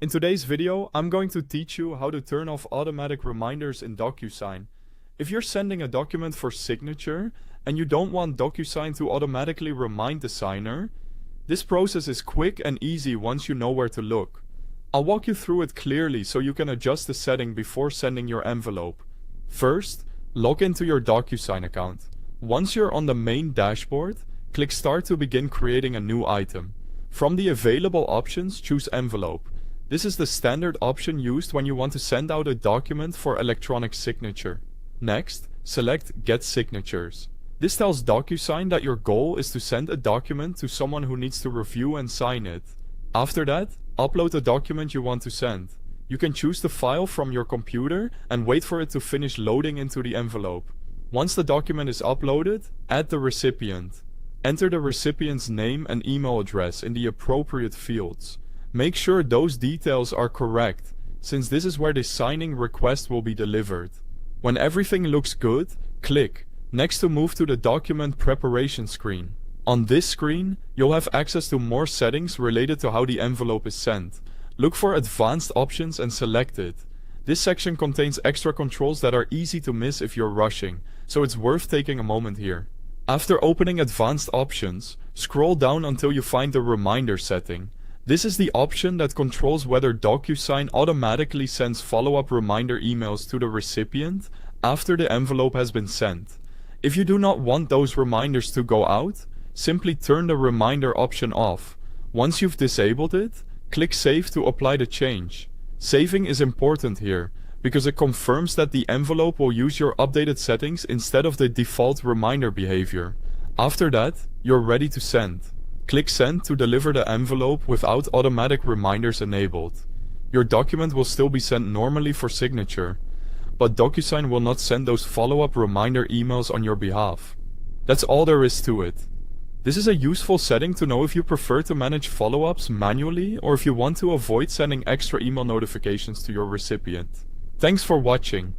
In today's video, I'm going to teach you how to turn off automatic reminders in DocuSign. If you're sending a document for signature and you don't want DocuSign to automatically remind the signer, this process is quick and easy once you know where to look. I'll walk you through it clearly so you can adjust the setting before sending your envelope. First, log into your DocuSign account. Once you're on the main dashboard, click Start to begin creating a new item. From the available options, choose Envelope. This is the standard option used when you want to send out a document for electronic signature. Next, select Get Signatures. This tells DocuSign that your goal is to send a document to someone who needs to review and sign it. After that, upload the document you want to send. You can choose the file from your computer and wait for it to finish loading into the envelope. Once the document is uploaded, add the recipient. Enter the recipient's name and email address in the appropriate fields. Make sure those details are correct, since this is where the signing request will be delivered. When everything looks good, click Next to move to the document preparation screen. On this screen, you'll have access to more settings related to how the envelope is sent. Look for advanced options and select it. This section contains extra controls that are easy to miss if you're rushing, so it's worth taking a moment here. After opening advanced options, scroll down until you find the reminder setting. This is the option that controls whether DocuSign automatically sends follow-up reminder emails to the recipient after the envelope has been sent. If you do not want those reminders to go out, simply turn the reminder option off. Once you've disabled it, click Save to apply the change. Saving is important here, because it confirms that the envelope will use your updated settings instead of the default reminder behavior. After that, you're ready to send. Click Send to deliver the envelope without automatic reminders enabled. Your document will still be sent normally for signature, but DocuSign will not send those follow-up reminder emails on your behalf. That's all there is to it. This is a useful setting to know if you prefer to manage follow-ups manually or if you want to avoid sending extra email notifications to your recipient. Thanks for watching.